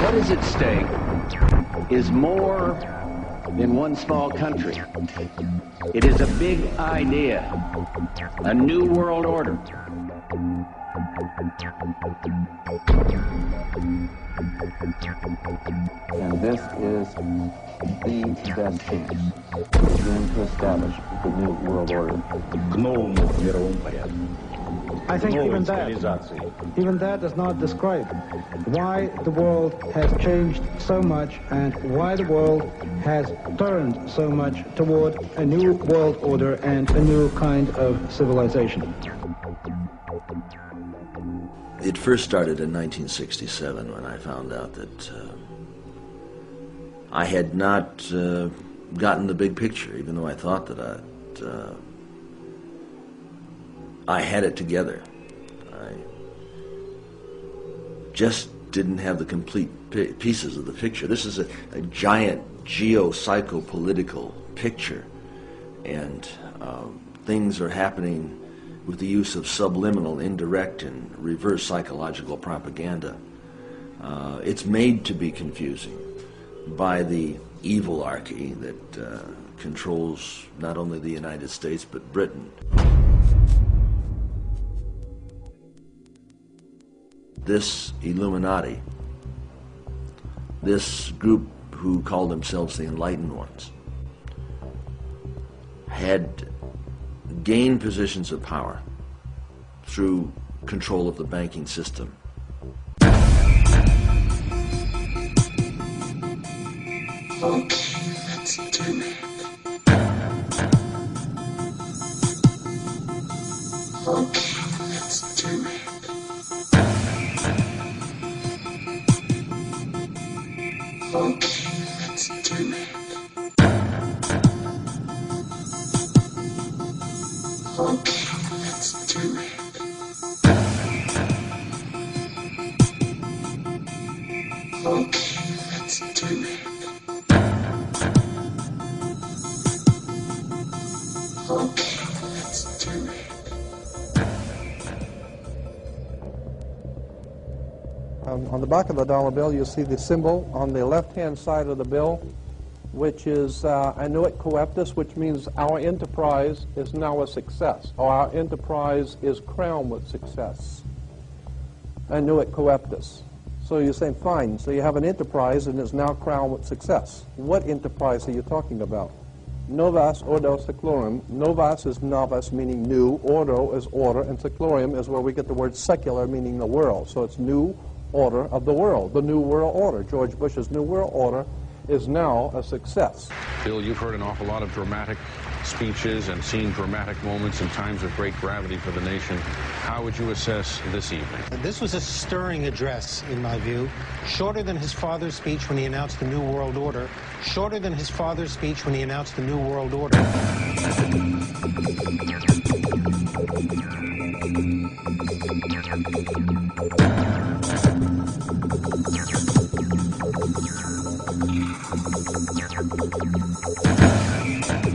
What is at stake is more than one small country. It is a big idea, a new world order. And this is the best chance to begin to establish the new world order. I think even that does not describe why the world has changed so much and why the world has turned so much toward a new world order and a new kind of civilization. It first started in 1967 when I found out that I had not gotten the big picture, even though I thought that I had it together. I just didn't have the complete pieces of the picture. This is a giant geo-psycho-political picture, and things are happening with the use of subliminal, indirect, and reverse psychological propaganda. It's made to be confusing by the evilarchy that controls not only the United States but Britain. This Illuminati, this group who call themselves the Enlightened Ones, had gained positions of power through control of the banking system. Okay, let's do it. Okay, let's do it. Okay, let's do it. Okay, let's do it. Okay, let's do it. Okay, let's do it. On the back of the dollar bill, you'll see the symbol on the left-hand side of the bill, which is annuit coeptus, which means our enterprise is now a success, or our enterprise is crowned with success. Annuit coeptus. So you're saying, fine, so you have an enterprise and it's now crowned with success. What enterprise are you talking about? Novus ordo seclorum. Novus is novus, meaning new. Ordo is order, and seclorum is where we get the word secular, meaning the world. So it's new order of the world, the new world order. George Bush's new world order is now a success. Bill, you've heard an awful lot of dramatic speeches and seen dramatic moments in times of great gravity for the nation. How would you assess this evening? This was a stirring address, in my view, shorter than his father's speech when he announced the New World Order, shorter than his father's speech when he announced the New World Order.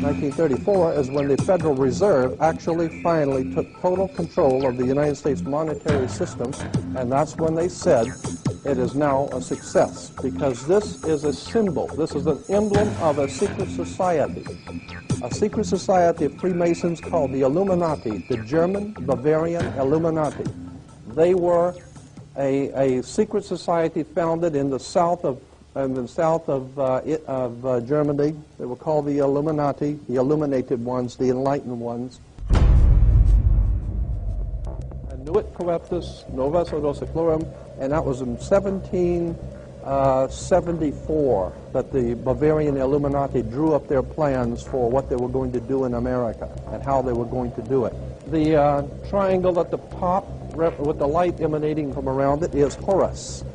1934 is when the Federal Reserve actually finally took total control of the United States monetary system, and that's when they said it is now a success, because this is a symbol, this is an emblem of a secret society of Freemasons called the Illuminati, the German Bavarian Illuminati. They were a secret society founded in the south of Germany. They were called the Illuminati, the illuminated ones, the enlightened ones. Annuit coeptus, novus ordo seclorum, and that was in 1774 that the Bavarian Illuminati drew up their plans for what they were going to do in America and how they were going to do it. The triangle at the top with the light emanating from around it is Horus,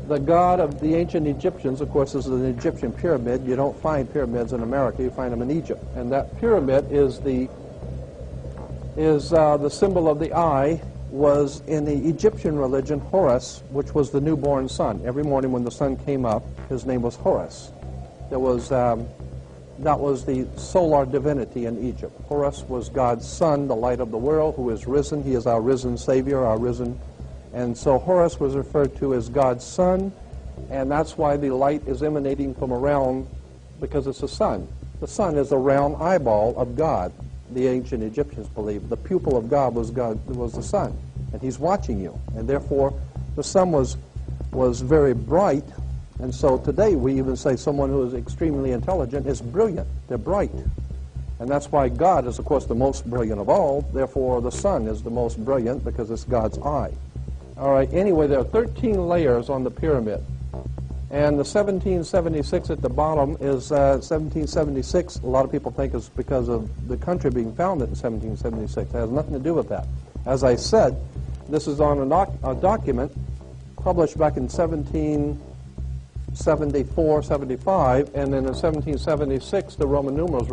the god of the ancient Egyptians. Of course, this is an Egyptian pyramid. You don't find pyramids in America, you find them in Egypt. And that pyramid is the symbol of the eye, was in the Egyptian religion Horus, which was the newborn sun. Every morning when the sun came up, his name was Horus. That was the solar divinity in Egypt. Horus was God's son, the light of the world, who is risen. He is our risen Savior, our risen. And so Horus was referred to as God's son, And that's why the light is emanating from around, because it's the sun. The sun is a round eyeball of God. The ancient Egyptians believed the pupil of God was the sun, and he's watching you. And therefore, the sun was very bright. And so today we even say someone who is extremely intelligent is brilliant. They're bright. And that's why God is, of course, the most brilliant of all. Therefore, the sun is the most brilliant because it's God's eye. All right, anyway, there are 13 layers on the pyramid. And the 1776 at the bottom is 1776. A lot of people think it's because of the country being founded in 1776. It has nothing to do with that. As I said, this is on a document published back in 1774, 75, and then in 1776 the Roman numerals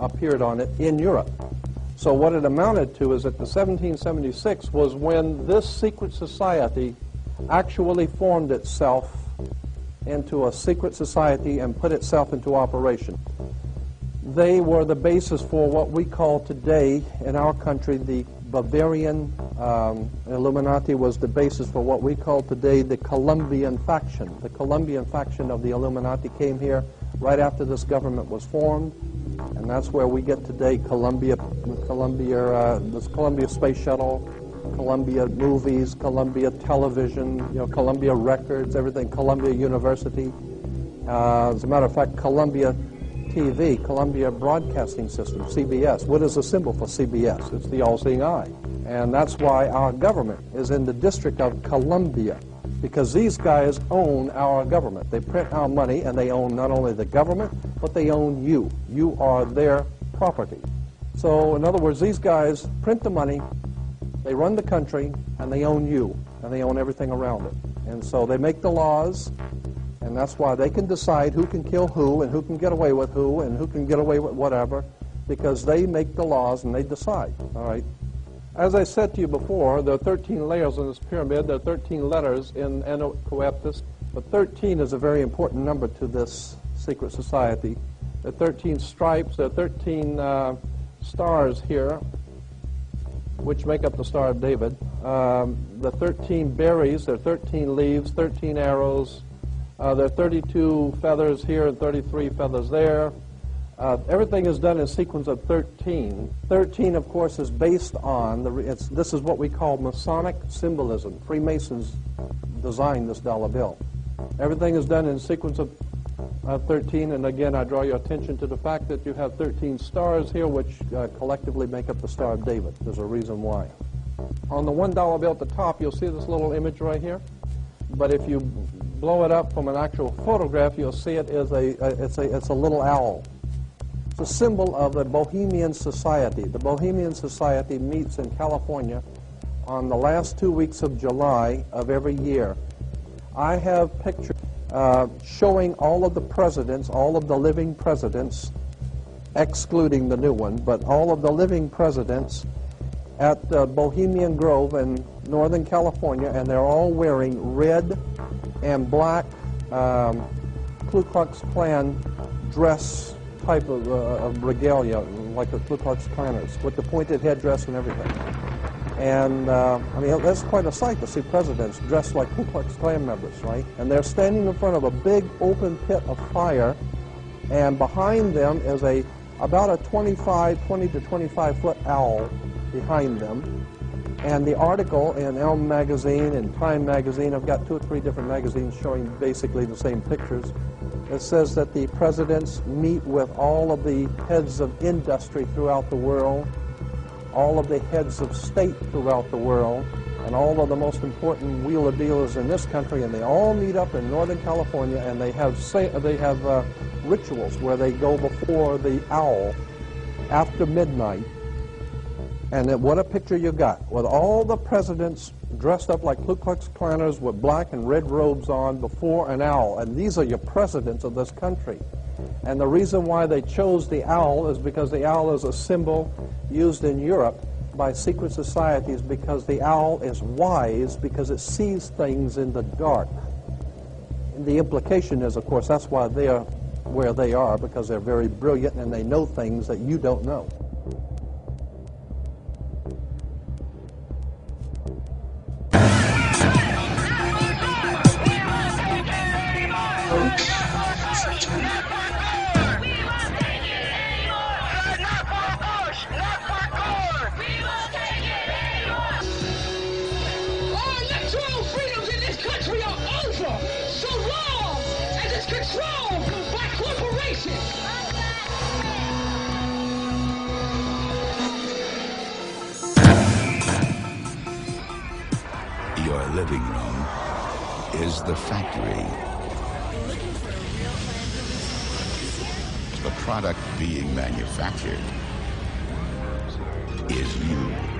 appeared on it in Europe. So what it amounted to is that the 1776 was when this secret society actually formed itself into a secret society and put itself into operation. They were the basis for what we call today in our country the Bavarian Illuminati was the basis for what we call today the Colombian faction. The Colombian faction of the Illuminati came here right after this government was formed, and that's where we get today Columbia Space Shuttle, Columbia Movies, Columbia Television, Columbia Records, everything, Columbia University. As a matter of fact, Columbia TV, Columbia Broadcasting System, CBS. What is the symbol for CBS? It's the all-seeing eye. And that's why our government is in the District of Columbia, because these guys own our government. They print our money, and they own not only the government, but they own you. You are their property. So, in other words, these guys print the money, they run the country, and they own you, and they own everything around it. And so they make the laws, and that's why they can decide who can kill who, and who can get away with who, and who can get away with whatever, because they make the laws and they decide, all right? As I said to you before, there are 13 layers in this pyramid. There are 13 letters in Coeptus, but 13 is a very important number to this secret society. There are 13 stripes, there are 13 stars here, which make up the Star of David. The 13 berries, there are 13 leaves, 13 arrows. There are 32 feathers here and 33 feathers there. Everything is done in sequence of 13. 13, of course, is based on, this is what we call Masonic symbolism. Freemasons designed this dollar bill. Everything is done in sequence of 13, and again, I draw your attention to the fact that you have 13 stars here, which collectively make up the Star of David. There's a reason why. On the $1 bill at the top, you'll see this little image right here. But if you blow it up from an actual photograph, you'll see it is it's a little owl. It's a symbol of the Bohemian Society. The Bohemian Society meets in California on the last 2 weeks of July of every year. I have pictures showing all of the presidents, all of the living presidents, excluding the new one, but all of the living presidents at Bohemian Grove in Northern California, and they're all wearing red and black Ku Klux Klan dress type of regalia, like the Ku Klux Klanners, with the pointed headdress and everything. And, I mean, that's quite a sight to see presidents dressed like Ku Klux Klan members, right? And they're standing in front of a big open pit of fire, and behind them is about a 20 to 25-foot owl behind them. And the article in Elm Magazine and Time Magazine, I've got 2 or 3 different magazines showing basically the same pictures. It says that the presidents meet with all of the heads of industry throughout the world, all of the heads of state throughout the world, and all of the most important wheeler dealers in this country, and they all meet up in Northern California, and they have rituals where they go before the owl after midnight. And what a picture you got, with all the presidents dressed up like Ku Klux Klanners with black and red robes on before an owl. And these are your presidents of this country. And the reason why they chose the owl is because the owl is a symbol used in Europe by secret societies, because the owl is wise, because it sees things in the dark. And the implication is, of course, that's why they are where they are, because they're very brilliant and they know things that you don't know. control by corporations. Your living room is the factory. The product being manufactured is you.